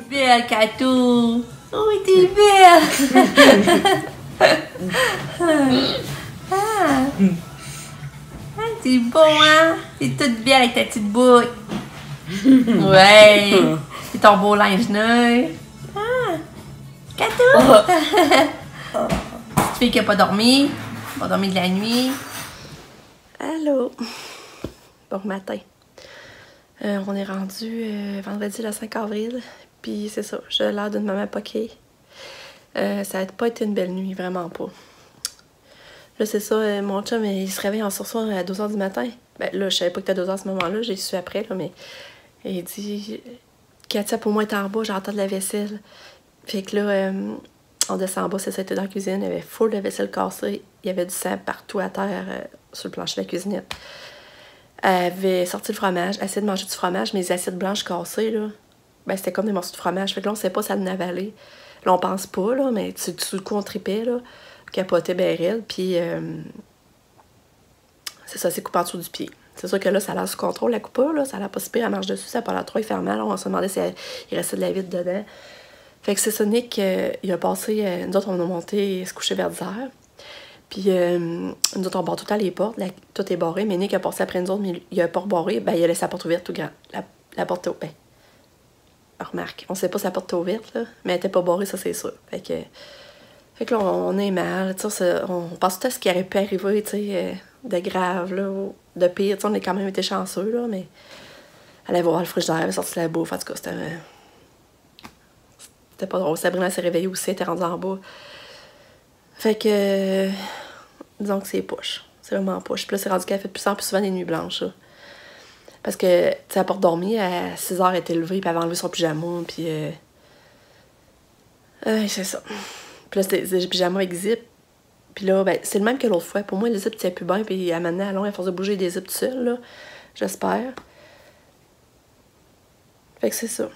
Belle, Catou! Oh, t'es belle! Ah, t'es bon, hein? T'es toute belle avec ta petite boucle. Ouais! C'est ton beau linge neuf. Ah! Catou! Petite fille qui n'a pas dormi. Pas dormi de la nuit. Allô? Bon matin. On est rendu vendredi le 5 avril. Puis c'est ça, j'ai l'air d'une maman poquée. Ça n'a pas été une belle nuit, vraiment pas. Là, c'est ça, mon chum, il se réveille en sursaut à 2 h du matin. Ben là, je savais pas que t'étais à 2 h à ce moment-là, j'ai su après, là, mais il dit Katia, pour moi, est en bas, j'entends de la vaisselle. Fait que là, on descend en bas, c'est ça, était dans la cuisine, il y avait full de vaisselle cassée, il y avait du sang partout à terre sur le plancher de la cuisinette. Elle avait sorti le fromage, elle essayait de manger du fromage, mais les assiettes blanches cassées, là. Ben, c'était comme des morceaux de fromage. Fait que là, on sait pas si elle en avalé. Là, on pense pas, là, mais tout le coup, on tripait, là. Capotait bien raide. Puis, c'est ça, c'est coupé en dessous du pied. C'est sûr que là, ça a l'air sous contrôle, la coupe, là. Ça a l'air pas si pire, elle marche dessus, ça a pas l'air trop, il fait mal. Là, on se demandait s'il restait de la vitre dedans. Fait que c'est ça, Nick, il a passé. Nous autres, on a monté se coucher vers 10 h. Puis, nous autres, on barre tout le temps les portes. Tout est barré, mais Nick a passé après nous autres, mais il a pas barré. Ben, il a laissé la porte ouverte tout grand. La porte au ben, remarque, on sait pas si la porte est ouverte, là, mais elle était pas barrée, ça c'est sûr. Fait que là, on est mal, on pense tout à ce qui aurait pu arriver, tu sais, de grave, là, ou de pire. On a quand même été chanceux, là, mais elle allait voir le frigidaire, elle avait sorti la bouffe, en tout cas, c'était pas drôle. Sabrina s'est réveillée aussi, elle était rendue en bas. Fait que, disons que c'est push. C'est vraiment push. Puis là, c'est rendu qu'elle fait de plus en plus souvent des nuits blanches, là. Parce que, tu sais, elle porte dormir, à 6 h, elle était levée, puis elle avait enlevé son pyjama, puis... c'est ça. Puis là, c'était des pyjamas avec zip. Puis là, ben, c'est le même que l'autre fois. Pour moi, le zip tient plus bien, puis elle maintenant, à force de bouger des zips tout seul, là. J'espère. Fait que c'est ça.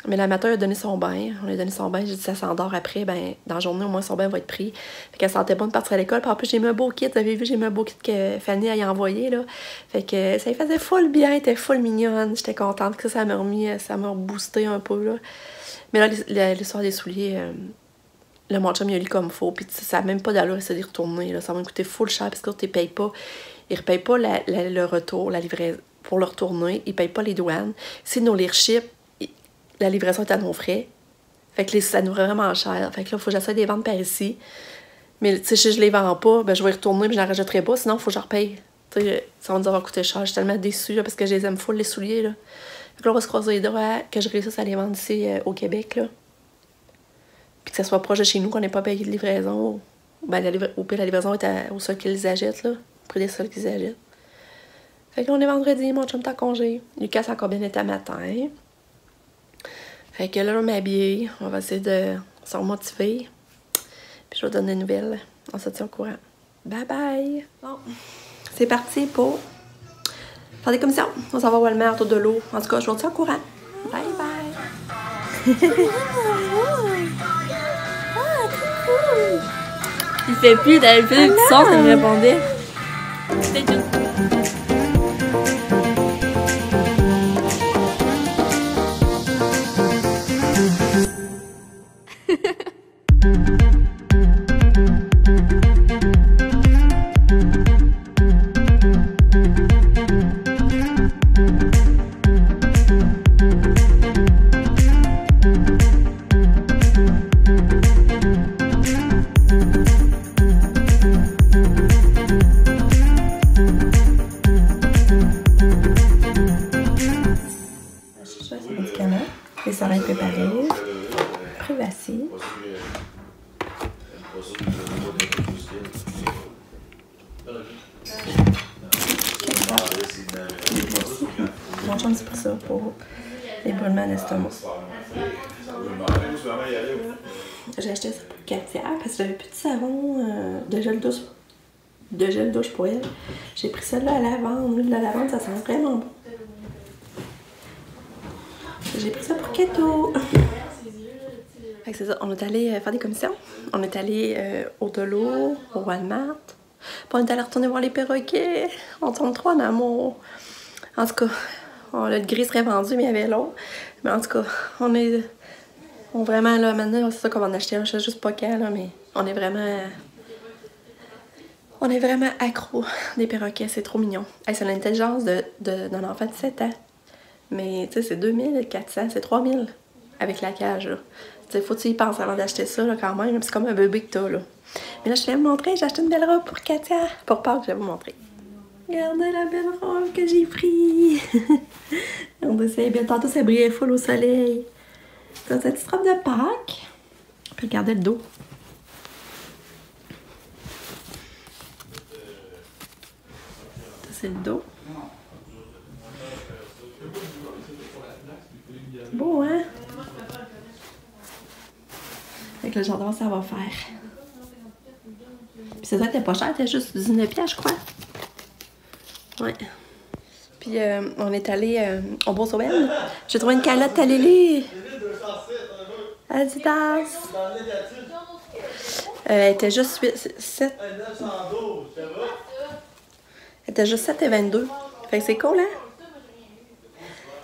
Mais la matin, elle a donné son bain. On lui a donné son bain. J'ai dit, ça s'endort après. Ben, dans la journée, au moins, son bain va être pris. Fait qu'elle sentait bonne de partir à l'école. Puis en plus, j'ai mis un beau kit. Vous avez vu, j'ai mis un beau kit que Fanny a envoyé, là. Fait que ça lui faisait full bien. Elle était full mignonne. J'étais contente que ça m'a remis, ça m'a reboosté un peu, là. Mais là, l'histoire des souliers, là, mon chum, il a lu comme faux. Puis ça n'a même pas d'allure à d'y retourner, là. Ça m'a coûté full cher parce que tu ne payes pas. Ils ne repayent pas le retour, la livraison pour le retourner. Ils ne payent pas les douanes. Si nous les rechip, la livraison est à nos frais. Fait que ça nous vraiment cher. Fait que là, il faut que j'essaie de les vendre par ici. Mais si je les vends pas, ben je vais y retourner mais je n'en rajouterai pas. Sinon, il faut que je repaye. T'sais, ça va nous avoir coûté cher. Je suis tellement déçue là, parce que je les aime full, les souliers. Là. Fait que là, on va se croiser les doigts que je réussisse à les vendre ici au Québec. Là. Puis que ça soit proche de chez nous, qu'on n'ait pas payé de livraison. Ben, au pire, la livraison est au seul qu'ils les achètent. Là. Près des seuls qu'ils achètent. Fait que là, on est vendredi. Mon chum est en congé. Lucas a encore bien été à matin. Fait que là, on m'habille, on va essayer de se remotiver. Puis je vais donner des nouvelles. On se tient au courant. Bye bye! Bon, c'est parti pour faire des commissions. On s'en va au Walmart, autour de l'eau. En tout cas, je vous tiens au courant. Bye bye! Ah, trop cool! Il fait plus, t'avais fait des petits sons, ça me répondait. C'était juste... Les salades préparées, Privacy. Mon chum, c'est pour ça, pour les brûlements d'estomac. J'ai acheté ça pour Katia, parce que j'avais plus de savon de gel douche pour elle. J'ai pris celle-là à lavande. L'huile de la lavande, ça sent vraiment bon. J'ai pris ça pour Kato. Fait que c'est ça, on est allé faire des commissions. On est allé au Dolo, au Walmart. Puis on est allé retourner voir les perroquets. On tombe trop en amour. En tout cas, le gris serait vendu, mais il y avait l'autre. Mais en tout cas, on est vraiment là, maintenant, c'est ça qu'on va en acheter un. Je sais juste pas quand, là, mais on est vraiment accro des perroquets. C'est trop mignon. Hey, c'est l'intelligence d'un enfant de 7 ans. Mais tu sais, c'est 2400, c'est 3000 avec la cage, là. Tu sais, faut que tu y penses avant d'acheter ça, là, quand même. C'est comme un bébé que t'as, là. Mais là, je vais vous montrer, j'ai acheté une belle robe pour Katia. Pour Pâques, je vais vous montrer. Regardez la belle robe que j'ai prise. Regardez, c'est bien. Tantôt, ça brillait full au soleil. Ça, c'est une petite robe de Pâques. Puis regardez le dos. Ça, c'est le dos. Beau, hein? Fait que là, j'adore ça va faire. Puis ça était pas cher, c'était juste 19$, je crois. Ouais. Puis on est allé au Beau-Sauvelle. J'ai trouvé une calotte à Lily. Adidas. Elle était juste 7. Elle était juste 7,22. Fait que c'est cool, hein?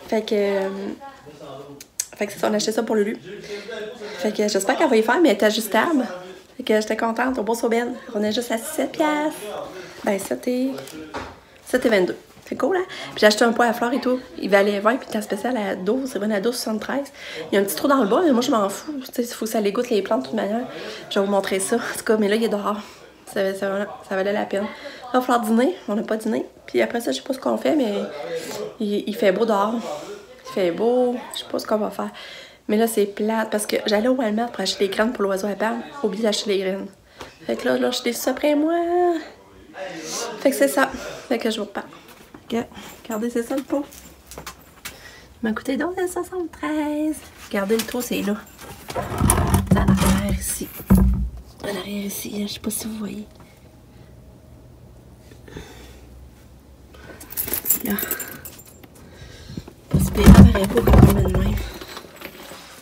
Fait que c'est ça, on a acheté ça pour Lulu. Fait que j'espère qu'elle va y faire, mais elle est ajustable. Fait que j'étais contente au Beau-Sauvelle. On est juste à 7$. Ben, 7,22. C'est cool, hein? Puis j'ai acheté un pot à fleurs et tout. Il valait 20, puis il était spécial à 12. C'est vraiment à 12,73. Il y a un petit trou dans le bas, mais moi, je m'en fous. Tu sais, il faut que ça l'égoutte les plantes de toute manière. Je vais vous montrer ça. En tout cas, mais là, il est dehors. Ça valait la peine. Là, il va falloir dîner. On n'a pas dîné. Puis après ça, je sais pas ce qu'on fait, mais il fait beau dehors. Il fait beau. Je sais pas ce qu'on va faire. Mais là, c'est plate parce que j'allais au Walmart pour acheter des graines pour l'oiseau à palme. Oublié d'acheter les graines. Fait que là, je l'ai su après moi. Fait que c'est ça. Fait que je vous reparle. Regardez, c'est ça le pot. Il m'a coûté 12,73. Regardez, le trou, c'est là. C'est en arrière ici. En arrière ici, je sais pas si vous voyez. Là. Pas si pire, ça paraît pas comme de même.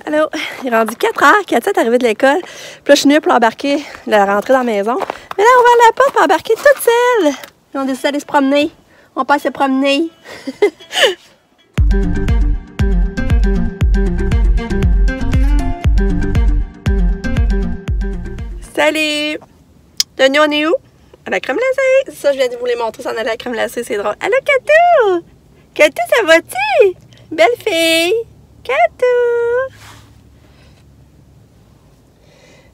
Allô, il est rendu 4h. Katia est arrivée de l'école. Puis là, je suis venue pour embarquer, la rentrée dans la maison. Mais là, on va à la porte pour embarquer toute seule. Puis on décide d'aller se promener. On passe se promener. Salut! Denis, on est où? À la crème glacée. Ça, je viens de vous les montrer, ça en allait à la crème glacée, c'est drôle. Allô, Katou! Katou, ça va-tu? Belle fille! Katou!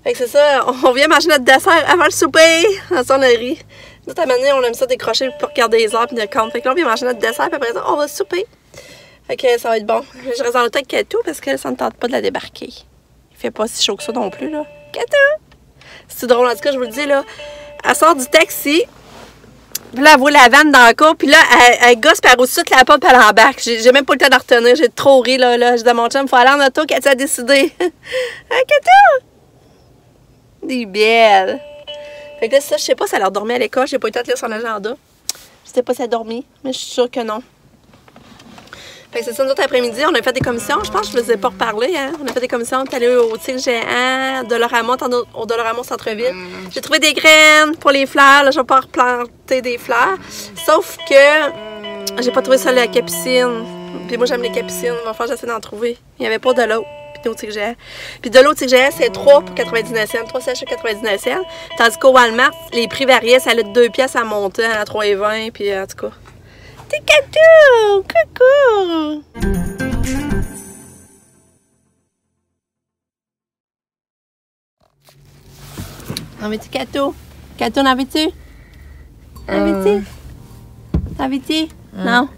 Fait que c'est ça, on vient manger notre dessert avant le souper. En sonnerie. Nous, à un moment donné, on aime ça décrocher pour regarder les heures et de compte. Fait que là, on vient manger notre dessert, puis après ça, on va souper. Fait que ça va être bon. Je reste dans l'auto avec Katou parce que ça ne tente pas de la débarquer. Il fait pas si chaud que ça non plus, là. Katou! C'est drôle, en tout cas, je vous le dis, là. Elle sort du taxi, puis là, elle voit la vanne dans le cours, puis là, elle gosse, puis elle roule toute la porte, puis elle embarque. J'ai même pas le temps de retenir, j'ai trop ri, là. Je dis à mon chum, faut aller en auto, Katou a décidé. Hein, Katou? Des belles. Fait que là, ça, je sais pas si elle a dormi à l'école, j'ai pas eu le temps de lire son agenda. Je sais pas si elle a dormi, mais je suis sûre que non. Fait que c'est ça, nous autres après-midi, on a fait des commissions. Je pense que je ne vous ai pas reparlé, hein. On a fait des commissions, on est allé au tigre géant, Dolorama, au Dolorama centre-ville. J'ai trouvé des graines pour les fleurs. Là, je vais pas replanter des fleurs. Sauf que j'ai pas trouvé ça la capucine. Puis moi, j'aime les capucines. Il va falloir que j'essaie d'en trouver. Il n'y avait pas de l'eau. Puis au tigre géant. Puis de l'eau au tigre géant, c'est 3 pour 99 cents. 3 sachets 99 cents. Tandis qu'au Walmart, les prix variaient. Ça allait de 2 pièces à monter à 3,20. Puis en tout cas. T'es Katou! Coucou! En veux-tu Katou? Katou, en veux-tu? En veux-tu? En veux-tu? Non?